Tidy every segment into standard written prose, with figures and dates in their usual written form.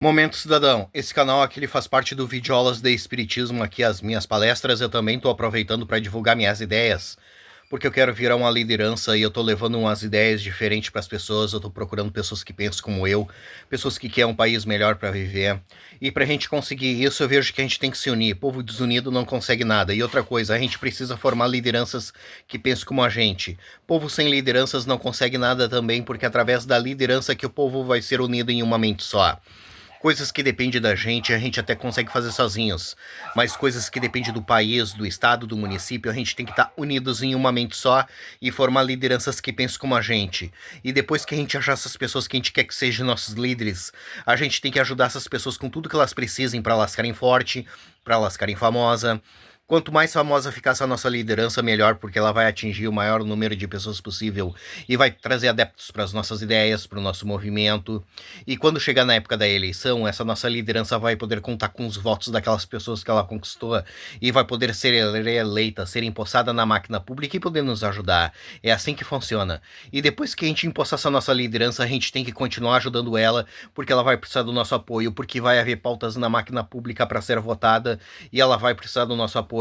Momento Cidadão, esse canal aqui ele faz parte do Videoaulas de Espiritismo, aqui as minhas palestras, eu também estou aproveitando para divulgar minhas ideias, porque eu quero virar uma liderança e eu estou levando umas ideias diferentes para as pessoas, eu estou procurando pessoas que pensam como eu, pessoas que querem um país melhor para viver, e para a gente conseguir isso eu vejo que a gente tem que se unir, povo desunido não consegue nada, e outra coisa, a gente precisa formar lideranças que pensam como a gente, povo sem lideranças não consegue nada também, porque é através da liderança que o povo vai ser unido em uma mente só. Coisas que dependem da gente, a gente até consegue fazer sozinhos. Mas coisas que dependem do país, do estado, do município, a gente tem que estar unidos em uma mente só e formar lideranças que pensam como a gente. E depois que a gente achar essas pessoas que a gente quer que sejam nossos líderes, a gente tem que ajudar essas pessoas com tudo que elas precisem para elas ficarem forte, para elas ficarem famosa. Quanto mais famosa ficar essa nossa liderança, melhor, porque ela vai atingir o maior número de pessoas possível e vai trazer adeptos para as nossas ideias, para o nosso movimento. E quando chegar na época da eleição, essa nossa liderança vai poder contar com os votos daquelas pessoas que ela conquistou e vai poder ser reeleita, ser empossada na máquina pública e poder nos ajudar. É assim que funciona. E depois que a gente empossar essa nossa liderança, a gente tem que continuar ajudando ela, porque ela vai precisar do nosso apoio, porque vai haver pautas na máquina pública para ser votada e ela vai precisar do nosso apoio.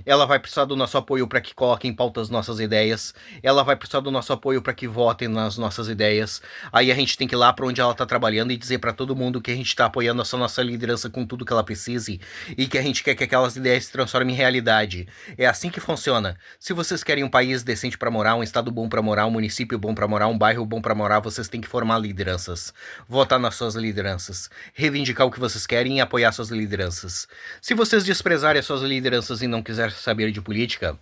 Ela vai precisar do nosso apoio para que coloquem em pauta as nossas ideias. Ela vai precisar do nosso apoio para que votem nas nossas ideias. Aí a gente tem que ir lá para onde ela está trabalhando e dizer para todo mundo que a gente está apoiando essa nossa liderança com tudo que ela precise e que a gente quer que aquelas ideias se transformem em realidade. É assim que funciona. Se vocês querem um país decente para morar, um estado bom para morar, um município bom para morar, um bairro bom para morar, vocês têm que formar lideranças. Votar nas suas lideranças. Reivindicar o que vocês querem e apoiar suas lideranças. Se vocês desprezarem as suas lideranças e não quiser saber de política,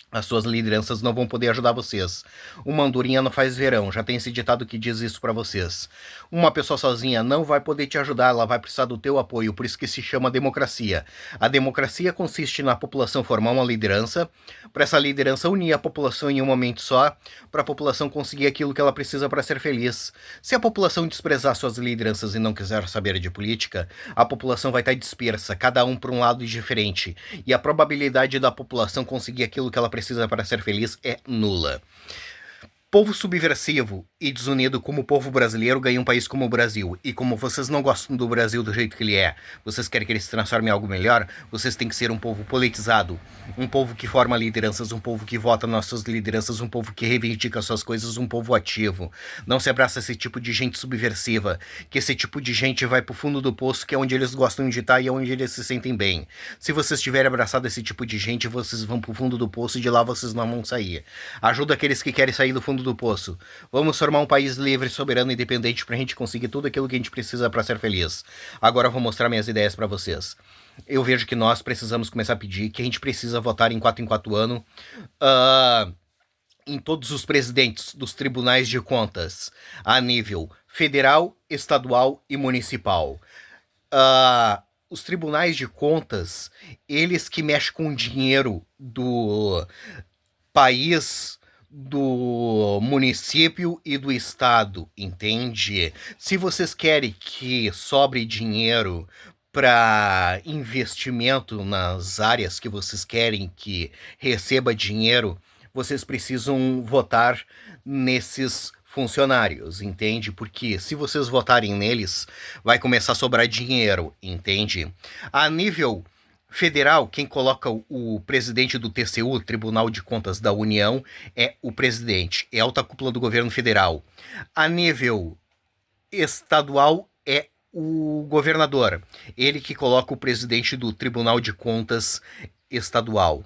as suas lideranças não vão poder ajudar vocês. Uma andorinha não faz verão, já tem esse ditado que diz isso para vocês. Uma pessoa sozinha não vai poder te ajudar, ela vai precisar do teu apoio, por isso que se chama democracia. A democracia consiste na população formar uma liderança, para essa liderança unir a população em um momento só, para a população conseguir aquilo que ela precisa para ser feliz. Se a população desprezar suas lideranças e não quiser saber de política, a população vai estar dispersa, cada um para um lado diferente, e a probabilidade da população conseguir aquilo que ela precisa para ser feliz é nula. Povo subversivo e desunido como o povo brasileiro ganha um país como o Brasil. E como vocês não gostam do Brasil do jeito que ele é, vocês querem que ele se transforme em algo melhor, vocês têm que ser um povo politizado, um povo que forma lideranças, um povo que vota nas suas lideranças, um povo que reivindica suas coisas, um povo ativo. Não se abraça esse tipo de gente subversiva, que esse tipo de gente vai pro fundo do poço, que é onde eles gostam de estar e é onde eles se sentem bem. Se vocês tiverem abraçado esse tipo de gente, vocês vão pro fundo do poço e de lá vocês não vão sair. Ajuda aqueles que querem sair do fundo do poço. Vamos formar um país livre, soberano e independente pra gente conseguir tudo aquilo que a gente precisa para ser feliz. Agora eu vou mostrar minhas ideias para vocês. Eu vejo que nós precisamos começar a pedir que a gente precisa votar em 4 anos em todos os presidentes dos tribunais de contas, a nível federal, estadual e municipal. Os tribunais de contas, eles que mexem com o dinheiro do país, do município e do estado, entende? Se vocês querem que sobre dinheiro para investimento nas áreas que vocês querem que receba dinheiro, vocês precisam votar nesses funcionários, entende? Porque se vocês votarem neles, vai começar a sobrar dinheiro, entende? A nível federal, quem coloca o presidente do TCU, Tribunal de Contas da União, é o presidente, é a alta cúpula do governo federal. A nível estadual é o governador, ele que coloca o presidente do Tribunal de Contas estadual.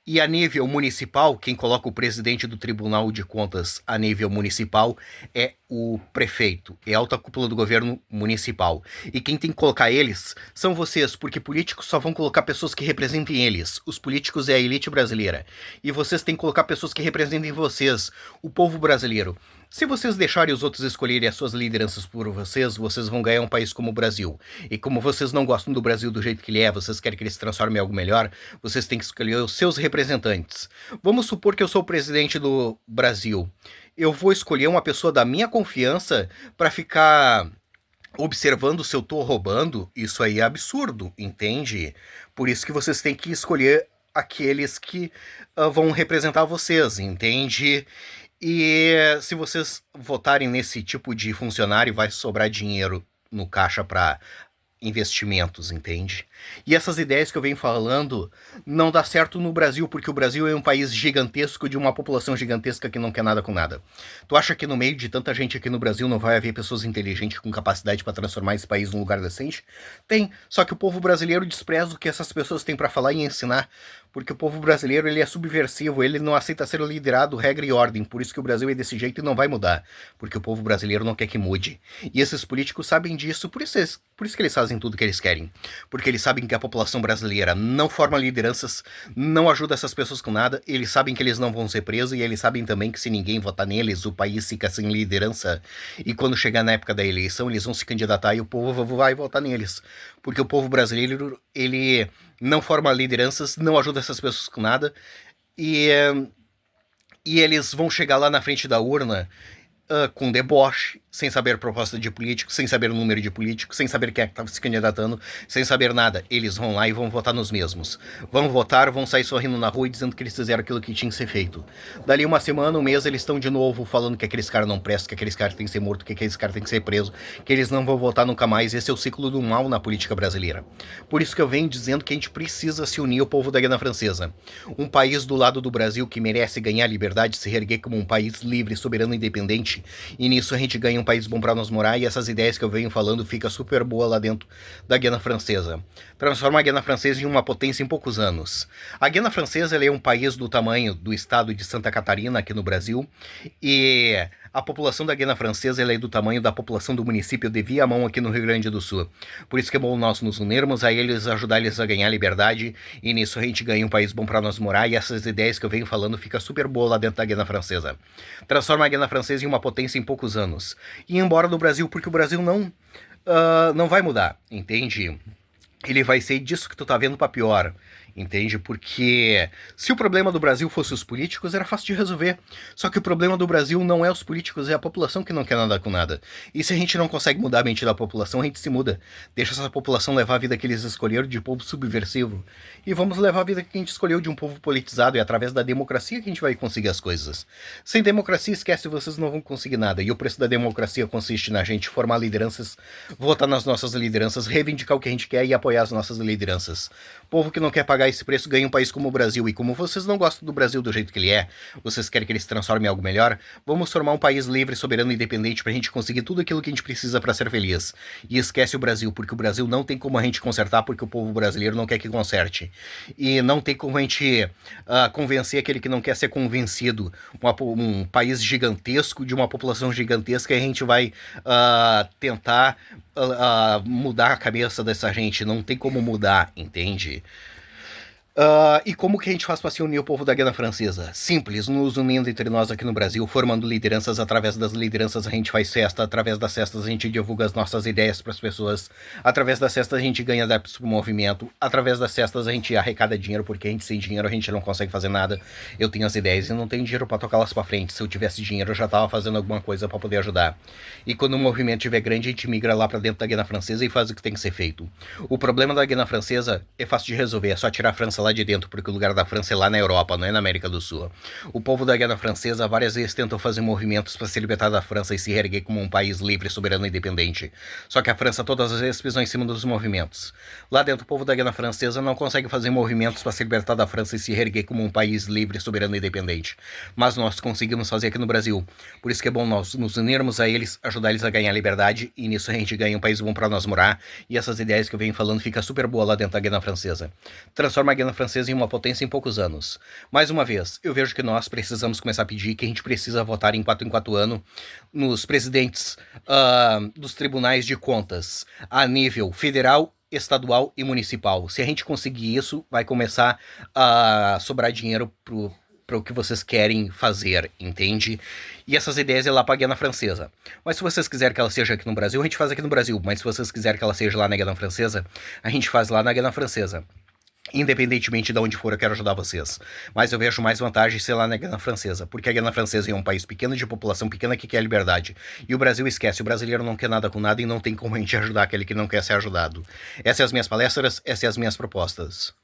E a nível municipal, quem coloca o presidente do Tribunal de Contas a nível municipal é o prefeito, é a alta cúpula do governo municipal. E quem tem que colocar eles são vocês, porque políticos só vão colocar pessoas que representem eles. Os políticos é a elite brasileira. E vocês têm que colocar pessoas que representem vocês, o povo brasileiro. Se vocês deixarem os outros escolherem as suas lideranças por vocês, vocês vão ganhar um país como o Brasil. E como vocês não gostam do Brasil do jeito que ele é, vocês querem que ele se transforme em algo melhor, vocês têm que escolher os seus representantes. Vamos supor que eu sou o presidente do Brasil. Eu vou escolher uma pessoa da minha confiança para ficar observando se eu tô roubando. Isso aí é absurdo, entende? Por isso que vocês têm que escolher aqueles que vão representar vocês, entende? E se vocês votarem nesse tipo de funcionário, vai sobrar dinheiro no caixa para investimentos, entende? E essas ideias que eu venho falando não dá certo no Brasil, porque o Brasil é um país gigantesco de uma população gigantesca que não quer nada com nada. Tu acha que no meio de tanta gente aqui no Brasil não vai haver pessoas inteligentes com capacidade para transformar esse país num lugar decente? Tem, só que o povo brasileiro despreza o que essas pessoas têm para falar e ensinar, porque o povo brasileiro ele é subversivo, ele não aceita ser liderado, regra e ordem, por isso que o Brasil é desse jeito e não vai mudar, porque o povo brasileiro não quer que mude. E esses políticos sabem disso, por isso que eles fazem tudo que eles querem, porque eles sabem que a população brasileira não forma lideranças, não ajuda essas pessoas com nada, eles sabem que eles não vão ser presos e eles sabem também que se ninguém votar neles, o país fica sem liderança e quando chegar na época da eleição eles vão se candidatar e o povo vai votar neles, porque o povo brasileiro, ele não forma lideranças, não ajuda essas pessoas com nada e eles vão chegar lá na frente da urna com deboche, sem saber proposta de político, sem saber o número de político, sem saber quem é que estava se candidatando, sem saber nada. Eles vão lá e vão votar nos mesmos. Vão votar, vão sair sorrindo na rua e dizendo que eles fizeram aquilo que tinha que ser feito. Dali uma semana, um mês, eles estão de novo falando que aqueles caras não prestam, que aqueles caras têm que ser morto, que aqueles caras têm que ser preso, que eles não vão votar nunca mais. Esse é o ciclo do mal na política brasileira. Por isso que eu venho dizendo que a gente precisa se unir ao povo da Guiana Francesa. Um país do lado do Brasil que merece ganhar liberdade, se reerguer como um país livre, soberano e independente. E nisso a gente ganha um país bom para nós morar e essas ideias que eu venho falando fica super boa lá dentro da Guiana Francesa. Transforma a Guiana Francesa em uma potência em poucos anos. A Guiana Francesa ela é um país do tamanho do estado de Santa Catarina aqui no Brasil e a população da Guiana Francesa ela é do tamanho da população do município de Viamão aqui no Rio Grande do Sul. Por isso que é bom nós nos unirmos a eles, ajudar eles a ganhar liberdade e nisso a gente ganha um país bom para nós morar e essas ideias que eu venho falando fica super boa lá dentro da Guiana Francesa. Transforma a Guiana Francesa em uma potência em poucos anos. E embora do Brasil, porque o Brasil não vai mudar, entende? Ele vai ser disso que tu tá vendo pra pior, entende? Porque se o problema do Brasil fosse os políticos, era fácil de resolver. Só que o problema do Brasil não é os políticos, é a população que não quer nada com nada. E se a gente não consegue mudar a mente da população, a gente se muda. Deixa essa população levar a vida que eles escolheram de povo subversivo. E vamos levar a vida que a gente escolheu de um povo politizado. E através da democracia que a gente vai conseguir as coisas. Sem democracia, esquece, vocês não vão conseguir nada. E o preço da democracia consiste na gente formar lideranças, votar nas nossas lideranças, reivindicar o que a gente quer e apoiar as nossas lideranças. Povo que não quer pagar esse preço ganha um país como o Brasil. E como vocês não gostam do Brasil do jeito que ele é, vocês querem que ele se transforme em algo melhor, vamos formar um país livre, soberano e independente pra gente conseguir tudo aquilo que a gente precisa pra ser feliz. E esquece o Brasil, porque o Brasil não tem como a gente consertar, porque o povo brasileiro não quer que conserte. E não tem como a gente convencer aquele que não quer ser convencido. Um país gigantesco, de uma população gigantesca, e a gente vai tentar mudar a cabeça dessa gente. Não tem como mudar, entende? E como que a gente faz para se unir ao povo da Guiana Francesa? Simples, nos unindo entre nós aqui no Brasil, formando lideranças. Através das lideranças a gente faz festa, através das festas a gente divulga as nossas ideias para as pessoas, através das festas a gente ganha adeptos pro movimento, através das festas a gente arrecada dinheiro, porque a gente sem dinheiro a gente não consegue fazer nada. Eu tenho as ideias e não tenho dinheiro para tocá-las para frente. Se eu tivesse dinheiro eu já tava fazendo alguma coisa para poder ajudar. E quando o movimento estiver grande a gente migra lá para dentro da Guiana Francesa e faz o que tem que ser feito. O problema da Guiana Francesa é fácil de resolver, é só tirar a França lá de dentro, porque o lugar da França é lá na Europa, não é na América do Sul. O povo da Guiana Francesa várias vezes tentou fazer movimentos para se libertar da França e se reerguer como um país livre, soberano e independente. Só que a França todas as vezes pisou em cima dos movimentos. Lá dentro o povo da Guiana Francesa não consegue fazer movimentos para se libertar da França e se reerguer como um país livre, soberano e independente. Mas nós conseguimos fazer aqui no Brasil. Por isso que é bom nós nos unirmos a eles, ajudar eles a ganhar liberdade, e nisso a gente ganha um país bom para nós morar, e essas ideias que eu venho falando fica super boa lá dentro da Guiana Francesa. Transforma a Guiana Francesa em uma potência em poucos anos. Mais uma vez, eu vejo que nós precisamos começar a pedir que a gente precisa votar em 4 anos nos presidentes dos tribunais de contas a nível federal, estadual e municipal. Se a gente conseguir isso, vai começar a sobrar dinheiro para o que vocês querem fazer, entende? E essas ideias é lá pra Guiana Francesa. Mas se vocês quiserem que ela seja aqui no Brasil, a gente faz aqui no Brasil. Mas se vocês quiserem que ela seja lá na Guiana Francesa, a gente faz lá na Guiana Francesa. Independentemente de onde for, eu quero ajudar vocês. Mas eu vejo mais vantagem ser lá na Guiana Francesa, porque a Guiana Francesa é um país pequeno, de população pequena, que quer liberdade. E o Brasil esquece, o brasileiro não quer nada com nada e não tem como a gente ajudar aquele que não quer ser ajudado. Essas são as minhas palestras, essas são as minhas propostas.